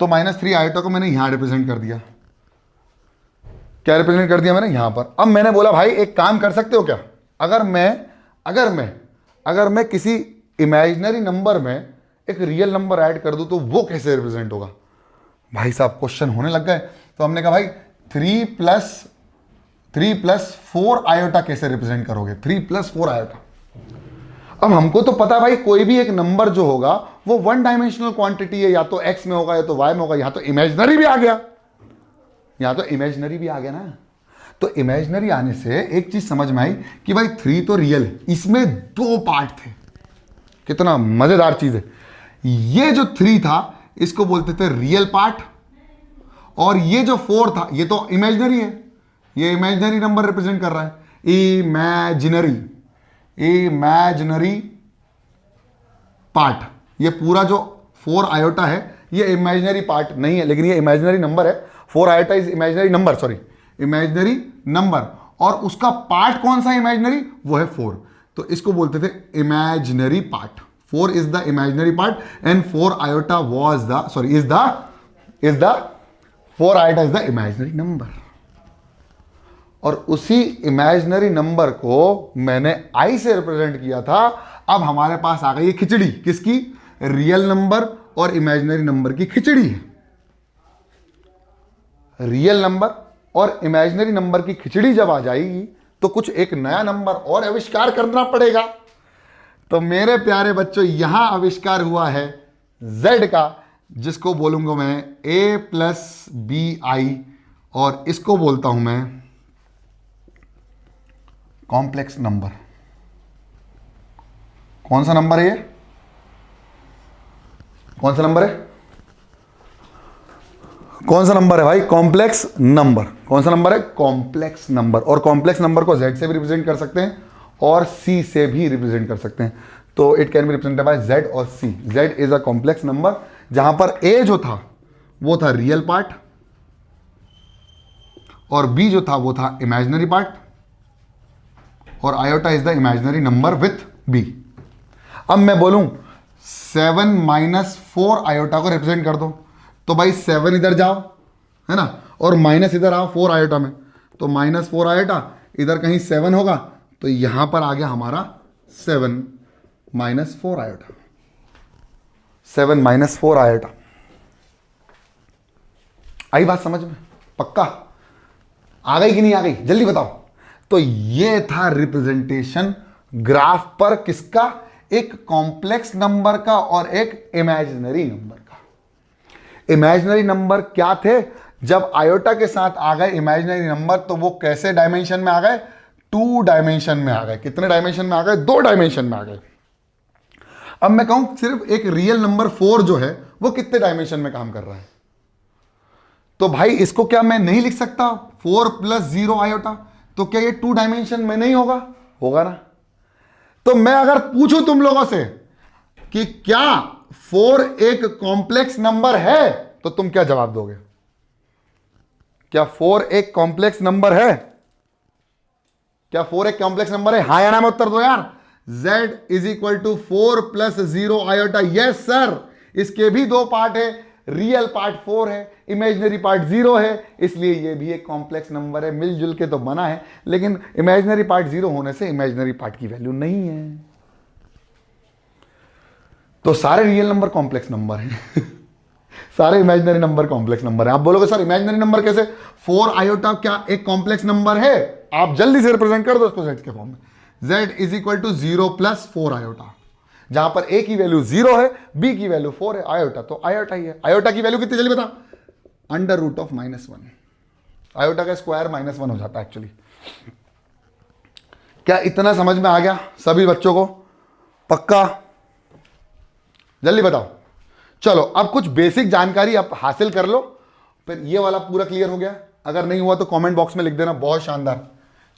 तो -3 आयोटा को मैंने यहां रिप्रेजेंट कर दिया। क्या रिप्रेजेंट कर दिया मैंने? यहां पर। अब मैंने बोला भाई एक काम कर सकते हो क्या? अगर मैं किसी इमेजिनरी नंबर में एक रियल नंबर ऐड कर दूं तो वो कैसे रिप्रेजेंट होगा? भाई साहब क्वेश्चन होने लग गए। तो हमने कहा भाई 3 प्लस 4 आयोटा कैसे रिप्रेजेंट करोगे? 3 + 4 आयोटा। अब हमको तो पता भाई कोई भी एक नंबर जो होगा वो वन डायमेंशनल क्वांटिटी है, या तो एक्स में होगा या तो वाई में होगा। यहां तो इमेजिनरी भी आ गया, ना। तो इमेजिनरी आने से एक चीज समझ में आई कि भाई 3 तो रियल है, इसमें 2 पार्ट थे। कितना मजेदार चीज है। ये जो 3 था इसको बोलते थे रियल पार्ट, और ये जो 4 था ये तो इमेजिनरी है, ये इमेजिनरी नंबर रिप्रेजेंट कर रहा है। इमेजिनरी पार्ट, ये पूरा जो 4 आयोटा है ये इमेजिनरी पार्ट नहीं है, लेकिन ये इमेजिनरी नंबर है। 4 आयोटा इज इमेजिनरी नंबर, और उसका पार्ट कौन सा इमेजिनरी? वो है 4। तो इसको बोलते थे imaginary part. 4 is the imaginary part and 4 iota is the 4 iota is the imaginary number। और उसी इमेजिनरी नंबर को मैंने आई से रिप्रेजेंट किया था। अब हमारे पास आ गई ये खिचड़ी, किसकी? रियल नंबर और इमेजिनरी नंबर की खिचड़ी है। रियल नंबर और इमेजिनरी नंबर की खिचड़ी जब आ जाएगी तो कुछ एक नया नंबर और आविष्कार करना पड़ेगा। तो मेरे प्यारे बच्चों यहां आविष्कार हुआ है z का, जिसको बोलूंगा मैं a+bi, और इसको बोलता हूं मैं कॉम्प्लेक्स नंबर। कौन सा नंबर है ये? कौन सा नंबर है भाई? Complex number. कौन सा नंबर है? Complex number. और कॉम्प्लेक्स नंबर को z से भी रिप्रेजेंट कर सकते हैं और c से भी रिप्रेजेंट कर सकते हैं। तो it can be represented by z और c। z is a complex number, जहां पर a जो था वो था रियल पार्ट, और b जो था वो था इमेजिनरी पार्ट, और iota is the imaginary number with b। अब मैं बोलूं 7 - 4 आयोटा को रिप्रेजेंट कर दो, तो भाई 7 इधर जाओ, है ना, और माइनस इधर आओ 4 आयोटा में। तो -4 आयोटा, इधर कहीं 7 होगा, तो यहां पर आ गया हमारा 7 - 4 आयोटा। 7 minus 4 iota. आई बात समझ में? पक्का आ गई कि नहीं आ गई? जल्दी बताओ। तो ये था रिप्रेजेंटेशन ग्राफ पर किसका? एक कॉम्प्लेक्स नंबर का और एक इमेजिनरी नंबर का। इमेजिनरी नंबर क्या थे? जब आयोटा के साथ आ गए इमेजिनरी नंबर तो वो कैसे डायमेंशन में आ गए? 2 डायमेंशन में आ गए। कितने डायमेंशन में आ गए? 2 डायमेंशन में आ गए। अब मैं कहूं सिर्फ एक रियल नंबर 4 जो है वो कितने डायमेंशन में काम कर रहा है? तो भाई इसको क्या मैं नहीं लिख सकता 4 + 0 आयोटा? तो क्या ये 2 डायमेंशन में नहीं होगा? होगा ना। तो मैं अगर पूछूं तुम लोगों से कि क्या 4 एक कॉम्प्लेक्स नंबर है, तो तुम क्या जवाब दोगे? क्या 4 एक कॉम्प्लेक्स नंबर है? क्या 4 एक कॉम्प्लेक्स नंबर है? हाँ या ना में उत्तर दो यार। z = 4 + 0 iota. Yes sir. इसके भी 2 पार्ट है, रियल पार्ट 4 है, इमेजिनरी पार्ट 0 है, इसलिए ये भी एक कॉम्प्लेक्स नंबर है। मिलजुल के तो बना है, लेकिन इमेजिनरी पार्ट 0 होने से इमेजिनरी पार्ट की वैल्यू नहीं है। तो सारे रियल नंबर कॉम्प्लेक्स नंबर हैं सारे इमेजिनरी नंबर कॉम्प्लेक्स नंबर है। आप बोलोगे सर इमेजिनरी नंबर कैसे? 4 आयोटा क्या एक कॉम्प्लेक्स नंबर है? आप जल्दी से रिप्रेजेंट कर दो उसको z के फॉर्म में। z = 0 + 4 iota. जहां पर a की वैल्यू 0 है, b की वैल्यू 4 है, आयोटा तो आयोटा ही है। आयोटा की वैल्यू कितनी? जल्दी बता। √(-1). आयोटा का स्क्वायर -1 हो जाता है एक्चुअली। क्या इतना समझ में आ गया सभी बच्चों को? पक्का? जल्दी बताओ। चलो अब कुछ बेसिक जानकारी आप हासिल कर लो, फिर ये वाला पूरा क्लियर हो गया। अगर नहीं हुआ तो कमेंट बॉक्स में लिख देना। बहुत शानदार।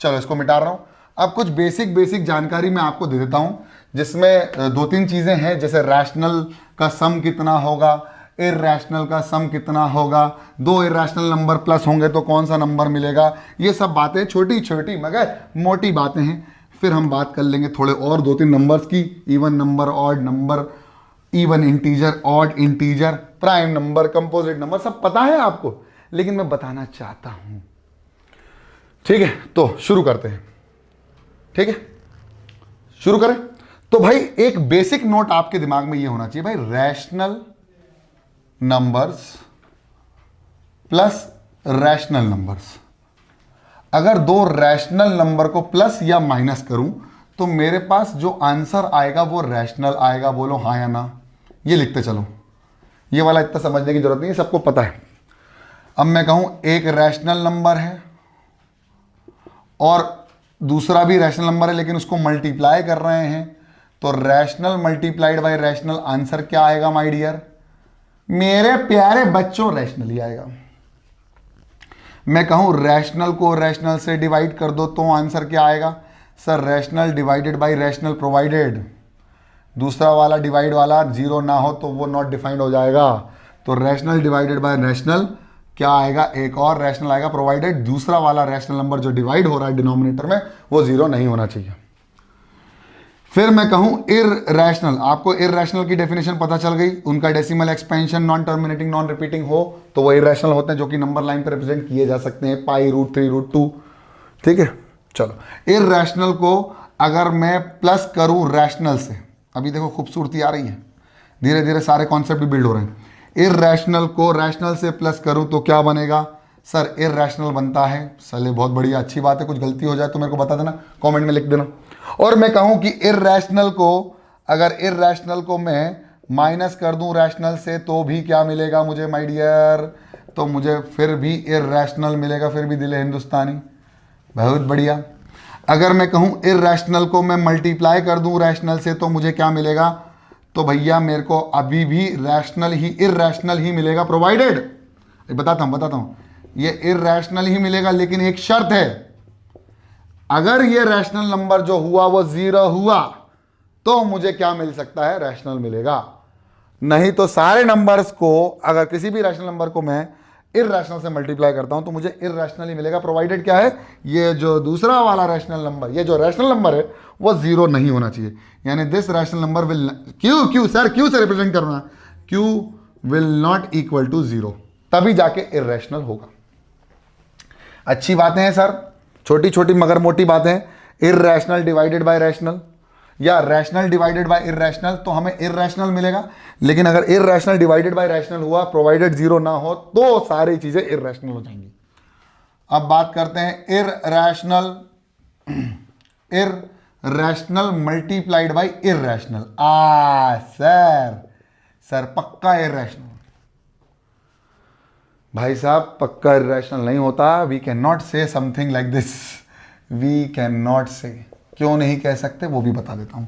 चलो इसको मिटा रहा हूं। अब कुछ बेसिक जानकारी मैं आपको दे देता हूं, जिसमें 2-3 चीजें हैं, जैसे रैशनल का सम कितना होगा, इरैशनल का सम कितना होगा, 2 इरैशनल नंबर प्लस होंगे तो कौन सा नंबर मिलेगा। ये सब बातें छोटी छोटी मगर मोटी बातें हैं। फिर हम बात कर लेंगे थोड़े और 2-3 नंबर्स की, even number, odd number, even integer, odd integer, prime number, composite number, सब पता है आपको, लेकिन मैं बताना चाहता हूं। ठीक है, तो शुरू करते हैं। ठीक है, शुरू करें। तो भाई एक बेसिक नोट आपके दिमाग में ये होना चाहिए भाई, rational numbers plus rational numbers. अगर 2 रैशनल नंबर को प्लस या माइनस करूं तो मेरे पास जो आंसर आएगा वो रैशनल आएगा। बोलो हाँ या ना। ये लिखते चलो, ये वाला इतना समझने की जरूरत नहीं है, सबको पता है। अब मैं कहूं एक रैशनल नंबर है और दूसरा भी रैशनल नंबर है, लेकिन उसको मल्टीप्लाई कर रहे हैं, तो rational multiplied by rational, answer क्या आएगा माय डियर? मेरे प्यारे बच्चों रैशनल ही आएगा। मैं कहूं रैशनल को रैशनल से डिवाइड कर दो तो आंसर क्या आएगा? Sir rational divided by rational provided. दूसरा वाला डिवाइड वाला 0 ना हो तो वो नॉट डिफाइंड हो जाएगा। तो रैशनल डिवाइडेड बाय रैशनल क्या आएगा? एक और रैशनल आएगा प्रोवाइडेड दूसरा वाला रैशनल नंबर जो डिवाइड हो रहा है डिनोमिनेटर में वो 0 नहीं होना चाहिए। फिर मैं कहूं इरैशनल, आपको इरैशनल की डेफिनेशन पता चल गई। उनका decimal expansion non terminating non repeating हो तो वो इरैशनल होते हैं, जो कि नंबर लाइन पर रिप्रेजेंट किए जा सकते हैं, π√3√2। ठीक है, चलो इरैशनल को अगर मैं प्लस करूं रैशनल से, अभी देखो खूबसूरती आ रही है, धीरे धीरे सारे कॉन्सेप्ट भी बिल्ड हो रहे हैं। इरैशनल को रैशनल से प्लस करूं तो क्या बनेगा? सर इरैशनल बनता है। चलिए बहुत बढ़िया, अच्छी बात है। कुछ गलती हो जाए तो मेरे को बता देना, कमेंट में लिख देना। और मैं कहूं कि इरैशनल को, अगर इरैशनल को मैं माइनस कर दूं रैशनल से तो भी क्या मिलेगा मुझे माय डियर? तो मुझे फिर भी इरैशनल मिलेगा, फिर भी दिल हिंदुस्तानी। बहुत बढ़िया। अगर मैं कहूं इरैशनल को मैं मल्टीप्लाई कर दूं रैशनल से तो मुझे क्या मिलेगा? तो भैया मेरे को अभी भी रैशनल ही इरैशनल ही मिलेगा, प्रोवाइडेड, बताता हूं, ये इरैशनल ही मिलेगा, लेकिन एक शर्त है, अगर ये रैशनल नंबर जो हुआ वो 0 हुआ तो मुझे क्या मिल सकता है? रैशनल मिलेगा। नहीं तो सारे नंबर्स को, अगर किसी भी रैशनल नंबर को मैं इरैशनल से मल्टीप्लाई करता हूं तो मुझे इरैशनल ही मिलेगा, प्रोवाइडेड क्या है? ये जो दूसरा वाला रैशनल नंबर, ये जो रैशनल नंबर है वो 0 नहीं होना चाहिए। यानी दिस रैशनल नंबर विल, क्यों सर, क्यों से रिप्रेजेंट करना? Q will not equal to 0, तभी जाके इरैशनल होगा। अच्छी बातें हैं सर, छोटी छोटी मगर मोटी बातें। इरैशनल डिवाइडेड बाय रैशनल, या रैशनल डिवाइडेड बाय इररेशनल, तो हमें इररेशनल मिलेगा। लेकिन अगर इररेशनल डिवाइडेड बाय रैशनल हुआ, प्रोवाइडेड जीरो ना हो, तो सारी चीजें इररेशनल हो जाएंगी। अब बात करते हैं irrational, irrational multiplied by irrational. Sir पक्का इररेशनल भाई साहब, पक्का इररेशनल नहीं होता। We can not say something like this, we can not say. क्यों नहीं कह सकते वो भी बता देता हूं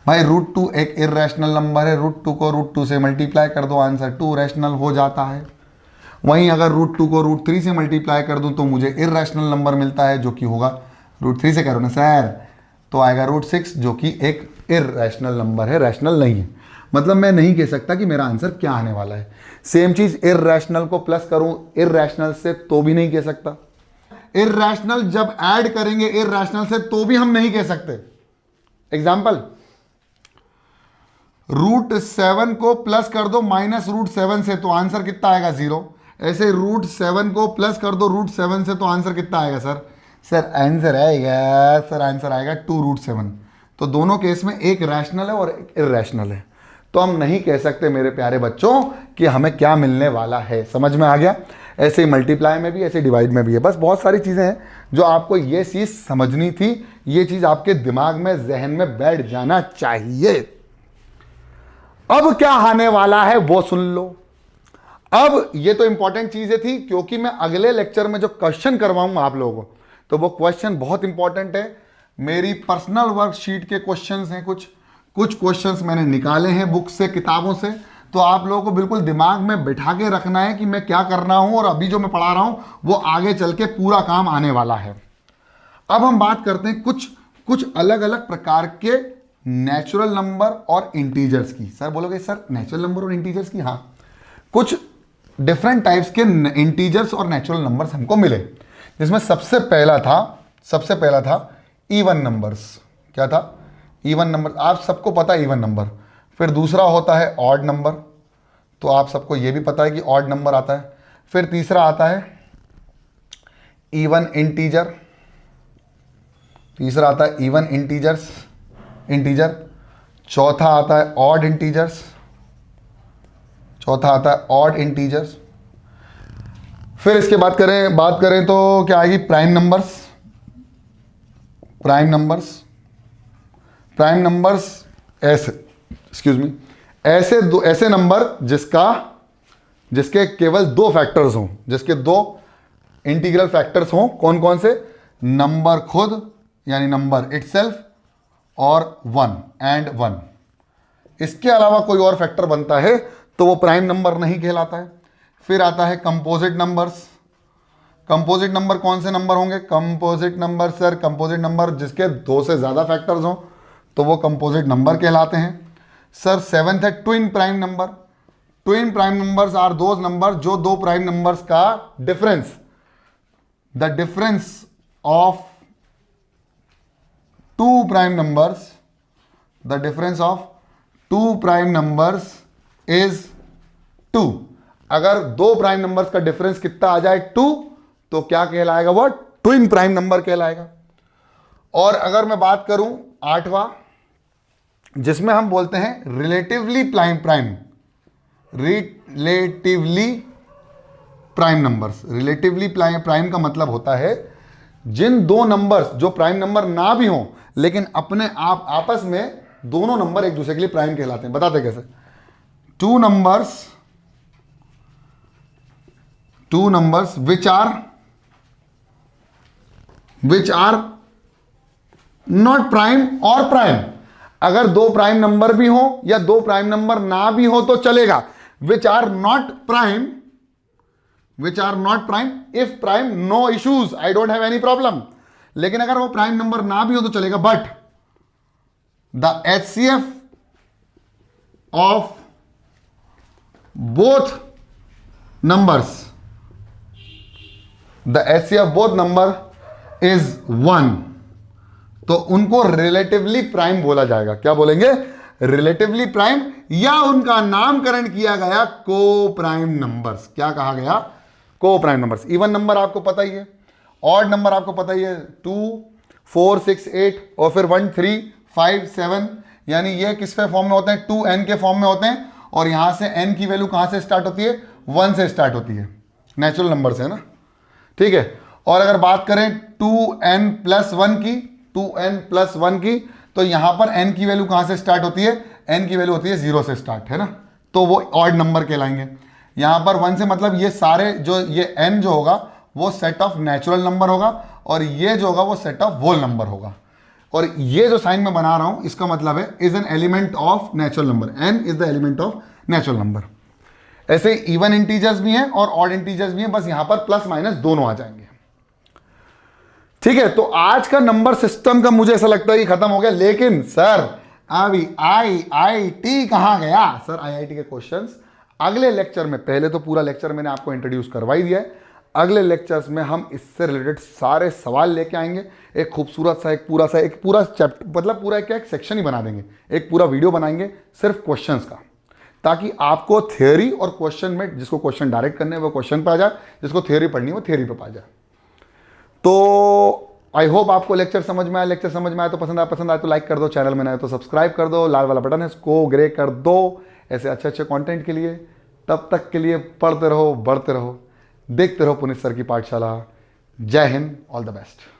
भाई। √2 एक इररेशनल नंबर है, √2 को √2 से मल्टीप्लाई कर दो, आंसर 2 रैशनल हो जाता है। वहीं अगर √2 को √3 से मल्टीप्लाई कर दूं तो मुझे इररेशनल नंबर मिलता है, जो कि होगा √3 से करो ना सर, तो आएगा √6, जो कि एक इररेशनल नंबर है, रैशनल नहीं है। मतलब मैं नहीं कह सकता कि मेरा आंसर क्या आने वाला है। सेम चीज इररेशनल को प्लस करूं इररेशनल से तो भी नहीं कह सकता। इररेशनल जब ऐड करेंगे इररेशनल से तो भी हम नहीं कह सकते। एग्जाम्पल, √7 को प्लस कर दो -√7 से, तो आंसर कितना आएगा 0। ऐसे √7 को प्लस कर दो √7 से, तो आंसर कितना आएगा सर आंसर आएगा 2√7। तो दोनों केस में एक रैशनल है और एक इररेशनल है। तो हम नहीं कह सकते मेरे प्यारे बच्चों कि हमें क्या मिलने वाला है। समझ में आ गया? ऐसे ही मल्टीप्लाई में भी, ऐसे डिवाइड में भी है। बस बहुत सारी चीज़ें हैं जो आपको ये चीज़ समझनी थी, ये चीज़ आपके दिमाग में, जहन में बैठ जाना चाहिए। अब क्या आने वाला है वो सुन लो। अब ये तो इंपॉर्टेंट चीज़ें थी, क्योंकि मैं अगले लेक्चर में जो क्वेश्चन करवाऊंगा आप लोगों को, तो वो क्वेश्चन बहुत इंपॉर्टेंट है। मेरी पर्सनल वर्कशीट के क्वेश्चंस हैं, कुछ क्वेश्चंस मैंने निकाले हैं बुक से, किताबों से। तो आप लोगों को बिल्कुल दिमाग में बिठा के रखना है कि मैं क्या कर रहा हूं, और अभी जो मैं पढ़ा रहा हूं वो आगे चल के पूरा काम आने वाला है। अब हम बात करते हैं कुछ अलग अलग प्रकार के नेचुरल नंबर और इंटीजर्स की। सर बोलोगे सर नेचुरल नंबर और इंटीजर्स की? हाँ, कुछ डिफरेंट टाइप्स के इंटीजर्स और नेचुरल नंबर्स हमको मिले, जिसमें सबसे पहला था इवन नंबर्स। क्या था? Even number. आप सबको पता है इवन नंबर। फिर दूसरा होता है ऑड नंबर, तो आप सबको ये भी पता है कि ऑड नंबर आता है। फिर तीसरा आता है इवन इंटीजर, तीसरा आता है इवन इंटीजर। चौथा आता है ऑड इंटीजर्स। फिर इसके बात करें तो क्या आएगी? प्राइम नंबर्स ऐसे नंबर जिसके केवल 2 फैक्टर्स हों, जिसके 2 इंटीग्रल फैक्टर्स हों। कौन कौन से? नंबर खुद, यानी नंबर इटसेल्फ, और 1 इसके अलावा कोई और फैक्टर बनता है तो वो प्राइम नंबर नहीं कहलाता है। फिर आता है कंपोजिट नंबर्स। कंपोजिट नंबर कौन से नंबर होंगे? कंपोजिट नंबर जिसके 2 से ज्यादा फैक्टर्स हों, तो वो कंपोजिट नंबर कहलाते हैं। सर 7th है twin prime number. Twin prime numbers are those number जो 2 प्राइम नंबर्स का the difference of 2 prime numbers is 2। अगर 2 प्राइम नंबर्स का डिफरेंस कितना आ जाए 2, तो क्या कहलाएगा? वो ट्विन प्राइम नंबर कहलाएगा। और अगर मैं बात करूं 8वां, जिसमें हम बोलते हैं relatively prime numbers. Relatively prime का मतलब होता है जिन 2 नंबर्स जो प्राइम नंबर ना भी हों, लेकिन अपने आप आपस में दोनों नंबर एक दूसरे के लिए प्राइम कहलाते हैं। बताते कैसे? 2 numbers which are not prime or prime। अगर 2 प्राइम नंबर भी हो या 2 प्राइम नंबर ना भी हो तो चलेगा। which are not prime, if prime no issues, I don't have any problem। लेकिन अगर वो प्राइम नंबर ना भी हो तो चलेगा। But the HCF of both number is 1, तो उनको रिलेटिवली प्राइम बोला जाएगा। क्या बोलेंगे? रिलेटिवली प्राइम, या उनका नामकरण किया गया को प्राइम नंबर्स। क्या कहा गया? को प्राइम नंबर्स। इवन नंबर आपको पता ही है, ऑड नंबर आपको पता ही है, 2 4 6 8 और फिर 1 3 5 7, यानी ये किस पे फॉर्म में होते हैं, 2n के फॉर्म में होते हैं। और यहां से n की वैल्यू कहां से स्टार्ट होती है, 1 से स्टार्ट होती है, नेचुरल नंबर से है ना, ठीक है। और अगर बात करें 2n प्लस 1 की, 2n प्लस 1 की, तो यहां पर n की वैल्यू कहां से स्टार्ट होती है, n की वैल्यू होती है 0 से स्टार्ट, है ना, तो वो ऑड नंबर कहलाएंगे। यहां पर 1 से मतलब ये सारे जो ये n जो होगा वो सेट ऑफ नेचुरल नंबर होगा, और ये जो होगा वो सेट ऑफ होल नंबर होगा। और ये जो साइन मैं बना रहा हूं इसका मतलब है is an element of natural number, n is the element of natural number. ऐसे इवन इंटीजर्स भी हैं और ऑड इंटीजर्स भी हैं, बस यहां पर प्लस माइनस दोनों आ जाएंगे, ठीक है। तो आज का नंबर सिस्टम का मुझे ऐसा लगता है कि खत्म हो गया, लेकिन सर अभी IIT कहां गया, सर IIT के क्वेश्चंस अगले लेक्चर में, पहले तो पूरा लेक्चर मैंने आपको इंट्रोड्यूस करवा ही दिया है, अगले लेक्चर्स में हम इससे रिलेटेड सारे सवाल लेके आएंगे। एक खूबसूरत सा एक पूरा चैप्टर, मतलब पूरा एक सेक्शन ही बना देंगे, एक पूरा वीडियो बनाएंगे सिर्फ क्वेश्चंस का, ताकि आपको थ्योरी और क्वेश्चन में, जिसको क्वेश्चन डायरेक्ट करने हैं वो क्वेश्चन पे आ जाए, जिसको थ्योरी पढ़नी है वो थ्योरी पे आ जाए। तो आई होप आपको लेक्चर समझ में आया। लेक्चर समझ में आया तो पसंद आए तो लाइक कर दो, चैनल में नए तो सब्सक्राइब कर दो, लाल वाला बटन है इसको ग्रे कर दो, ऐसे अच्छे अच्छे कंटेंट के लिए। तब तक के लिए पढ़ते रहो, बढ़ते रहो, देखते रहो पुनीत सर की पाठशाला। जय हिंद, ऑल द बेस्ट।